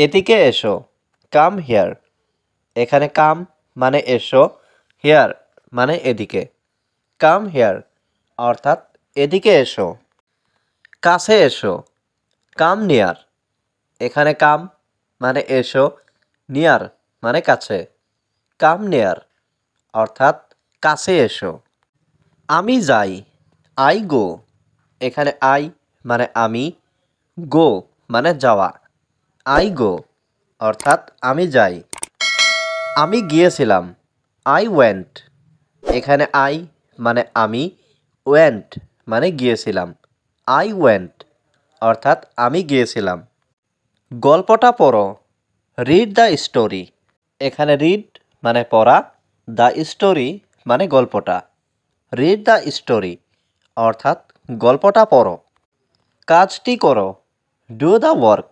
এদিকে এসো, come here. এখানে কাম মানে এসো, হিয়ার মানে এদিকে। কাম হিয়ার অর্থাৎ এদিকে এসো। কাছে এসো, কাম নিয়ার। এখানে কাম মানে এসো, নিয়ার মানে কাছে। কাম নিয়ার অর্থাৎ কাছে এসো। আমি যাই, আই গো। এখানে আই মানে আমি, গো মানে যাওয়া। আই গো অর্থাৎ আমি যাই। আমি গিয়েছিলাম, আই ওয়েন্ট। এখানে আই মানে আমি, ওয়েন্ট মানে গিয়েছিলাম। আই ওয়েন্ট অর্থাৎ আমি গিয়েছিলাম। গল্পটা পড়ো, রিড দ্য স্টোরি। এখানে রিড মানে পড়া, দ্য স্টোরি মানে গল্পটা। রিড দ্য স্টোরি অর্থাৎ গল্পটা পড়ো। কাজটি করো, ডু দ্য ওয়ার্ক।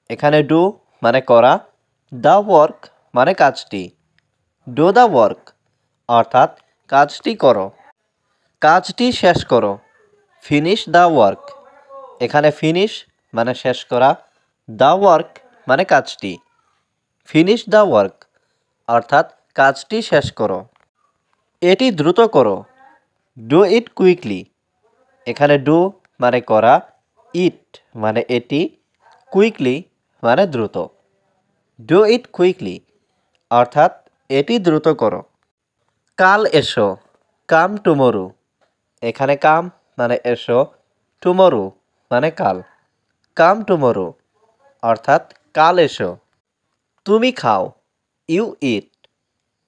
এখানে ডু মানে করা, দ্য ওয়ার্ক মানে কাজটি। ডু দ্য ওয়ার্ক অর্থাৎ কাজটি করো। কাজটি শেষ করো, ফিনিশ দ্য ওয়ার্ক। এখানে ফিনিশ মানে শেষ করা, দ্য ওয়ার্ক মানে কাজটি। ফিনিশ দ্য ওয়ার্ক অর্থাৎ কাজটি শেষ করো। এটি দ্রুত করো, ডু ইট কুইকলি। এখানে ডু মানে করা, ইট মানে এটি, কুইকলি মানে দ্রুত। ডু ইট কুইকলি অর্থাৎ এটি দ্রুত করো। কাল এসো, কাম টুমরো। এখানে কাম মানে এসো, টুমরো মানে কাল। কাম টুমরো অর্থাৎ কাল এসো। তুমি খাও, ইউ ইট।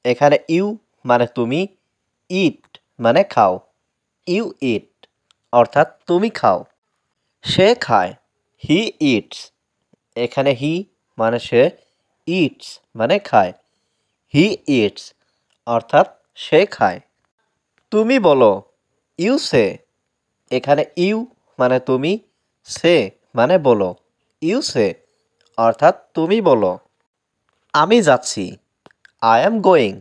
এখানে ইউ মানে তুমি, ইট মানে খাও। ইউ ইট অর্থাৎ তুমি খাও। সে খায়, হি ইটস। এখানে হি মানে সে, ইটস মানে খায়। হি ইটস অর্থাৎ সে খায়। তুমি বলো, ইউ সে। এখানে ইউ মানে তুমি, সে মানে বলো। ইউ সে অর্থাৎ তুমি বলো। আমি যাচ্ছি, আই অ্যাম গোয়িং।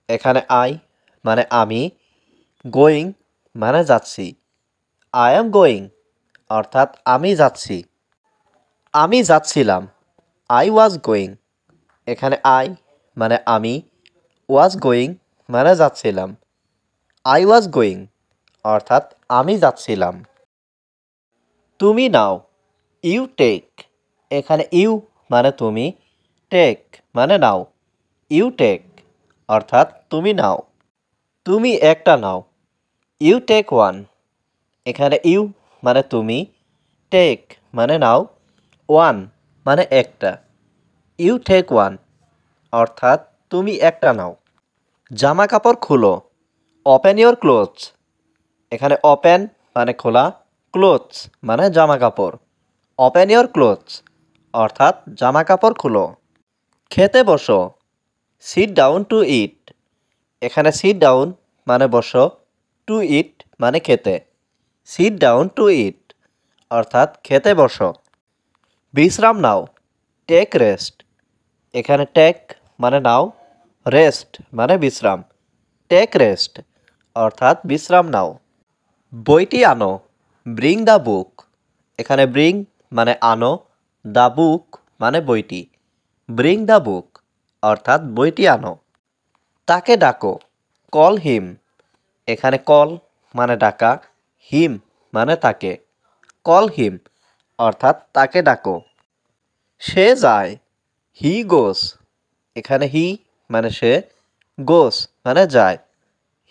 এখানে আই মানে আমি, গোয়িং মানে যাচ্ছি। আই অ্যাম গোয়িং অর্থাৎ আমি যাচ্ছি। আমি যাচ্ছিলাম, আই ওয়াজ গোয়িং। এখানে আই মানে আমি, ওয়াজ গোয়িং মানে যাচ্ছিলাম। আই ওয়াজ গোয়িং অর্থাৎ আমি যাচ্ছিলাম। তুমি নাও, ইউ টেক। এখানে ইউ মানে তুমি, টেক মানে নাও। ইউ টেক অর্থাৎ তুমি নাও। তুমি একটা নাও, ইউ টেক ওয়ান। এখানে ইউ মানে তুমি, টেক মানে নাও, ওয়ান মানে একটা। ইউ টেক ওয়ান অর্থাৎ তুমি একটা নাও। জামা কাপড় খুলো, ওপেন ইয়োর ক্লোথস। এখানে ওপেন মানে খোলা, ক্লোথস মানে জামা কাপড়। ওপেন ইয়োর ক্লোথস অর্থাৎ জামা কাপড় খুলো। খেতে বসো, সিট ডাউন টু ইট। এখানে সিট ডাউন মানে বসো, টু ইট মানে খেতে। সিট ডাউন টু ইট অর্থাৎ খেতে বসো। বিশ্রাম নাও, টেক রেস্ট। এখানে টেক মানে নাও, রেস্ট মানে বিশ্রাম। টেক রেস্ট অর্থাৎ বিশ্রাম নাও। বইটি আনো, ব্রিং দ্য বুক। এখানে ব্রিং মানে আনো, দ্য বুক মানে বইটি। ব্রিং দ্য বুক অর্থাৎ বইটি আনো। তাকে ডাকো, কল হিম। এখানে কল মানে ডাকা, হিম মানে তাকে। কল হিম অর্থাৎ তাকে ডাকো। সে যায়, হি গোস। এখানে হি মানে সে, গোস মানে যায়।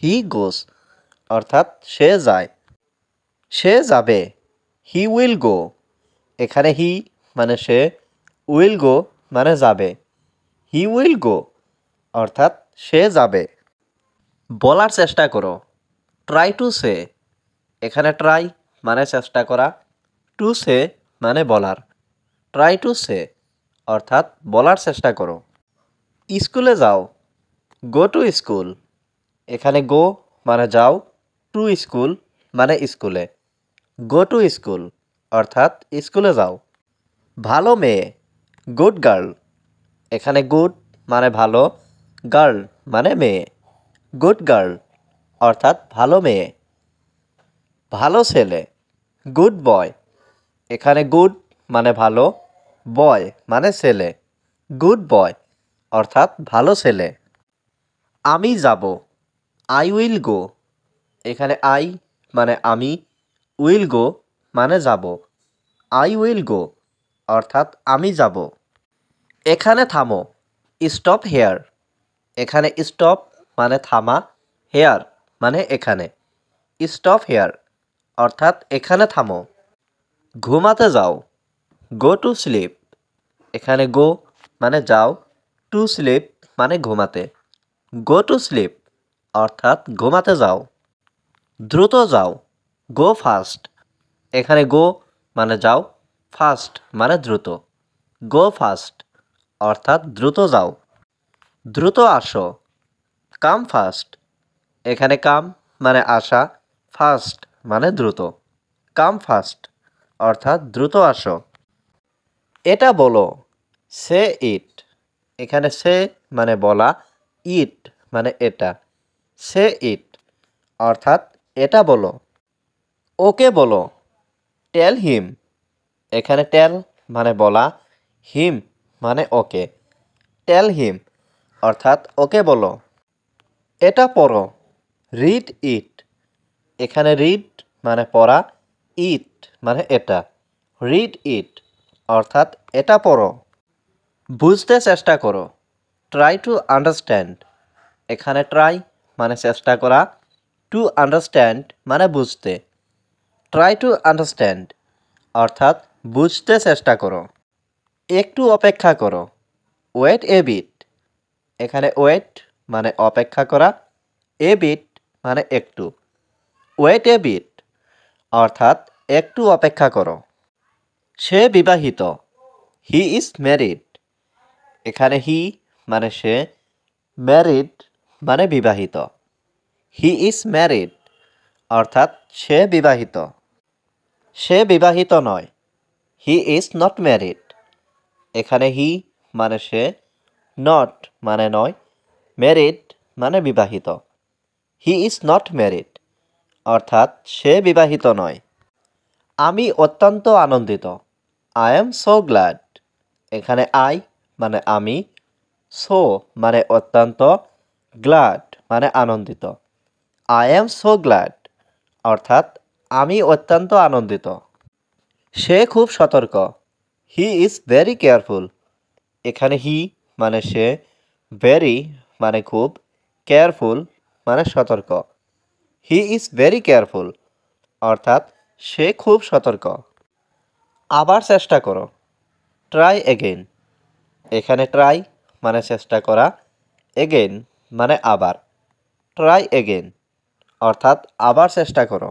হি গোস অর্থাৎ সে যায়। সে যাবে, হি উইল গো। এখানে হি মানে সে, উইল গো মানে যাবে। হি উইল গো অর্থাৎ সে যাবে। বলার চেষ্টা করো, ট্রাই টু সে। এখানে ট্রাই মানে চেষ্টা করা, টু সে মানে বলার। ট্রাই টু সে অর্থাৎ বলার চেষ্টা করো। স্কুলে যাও, গো টু স্কুল। এখানে গো মানে যাও, টু স্কুল মানে স্কুলে। গো টু স্কুল অর্থাৎ স্কুলে যাও। ভালো মেয়ে, গুড গার্ল। এখানে গুড মানে ভালো, গার্ল মানে মেয়ে। গুড গার্ল অর্থাৎ ভালো মেয়ে। ভালো ছেলে, গুড বয়। এখানে গুড মানে ভালো, বয় মানে ছেলে, গুড বয় অর্থাৎ ভালো ছেলে। আমি যাব, আই উইল গো। এখানে আই মানে আমি, উইল গো মানে যাব। আই উইল গো অর্থাৎ আমি যাব। এখানে থামো, স্টপ হেয়ার। এখানে স্টপ মানে থামা, হেয়ার মানে এখানে। স্টপ হেয়ার অর্থাৎ এখানে থামো। ঘুমাতে যাও, গো টু স্লিপ। এখানে গো মানে যাও, টু স্লিপ মানে ঘুমাতে। গো টু স্লিপ অর্থাৎ ঘুমাতে যাও। দ্রুত যাও, গো ফাস্ট। এখানে গো মানে যাও, ফাস্ট মানে দ্রুত। গো ফাস্ট অর্থাৎ দ্রুত যাও। দ্রুত আসো, কাম ফাস্ট। এখানে কাম মানে আসা, ফাস্ট মানে দ্রুত। কাম ফাস্ট অর্থাৎ দ্রুত আসো। এটা বলো, সে ইট। এখানে সে মানে বলা, ইট মানে এটা। সে ইট অর্থাৎ এটা বলো। ওকে বলো, টেল হিম। এখানে টেল মানে বলা, হিম মানে ওকে। টেল হিম অর্থাৎ ওকে বলো। এটা পড়ো, রিড ইট। এখানে রিড মানে পড়া, ইট মানে এটা। রিড ইট অর্থাৎ এটা পড়ো। বুঝতে চেষ্টা করো, ট্রাই টু আন্ডারস্ট্যান্ড। এখানে ট্রাই মানে চেষ্টা করা, টু আন্ডারস্ট্যান্ড মানে বুঝতে। ট্রাই টু আন্ডারস্ট্যান্ড অর্থাৎ বুঝতে চেষ্টা করো। একটু অপেক্ষা করো, ওয়েট এ বিট। এখানে ওয়েট মানে অপেক্ষা করা, এ বিট মানে একটু। ওয়েট এ বিট অর্থাৎ একটু অপেক্ষা করো। সে বিবাহিত, হি ইজ ম্যারিড। এখানে হি মানে সে, ম্যারিড মানে বিবাহিত। হি ইজ ম্যারিড অর্থাৎ সে বিবাহিত। সে বিবাহিত নয়, হি ইজ নট ম্যারিড। এখানে হি মানে সে, নট মানে নয়, ম্যারিড মানে বিবাহিত। হি ইজ নট ম্যারিড অর্থাৎ সে বিবাহিত নয়। আমি অত্যন্ত আনন্দিত, আই এম সো গ্ল্যাড। এখানে আই মানে আমি, সো মানে অত্যন্ত, গ্ল্যাড মানে আনন্দিত। আই এম সো গ্ল্যাড অর্থাৎ আমি অত্যন্ত আনন্দিত। সে খুব সতর্ক, হি ইজ ভেরি কেয়ারফুল। এখানে হি মানে সে, ভেরি মানে খুব, কেয়ারফুল মানে সতর্ক। হি ইজ ভেরি কেয়ারফুল অর্থাৎ সে খুব সতর্ক। আবার চেষ্টা করো, ট্রাই এগেইন। এখানে ট্রাই মানে চেষ্টা করা, এগেইন মানে আবার। ট্রাই এগেইন অর্থাৎ আবার চেষ্টা করো।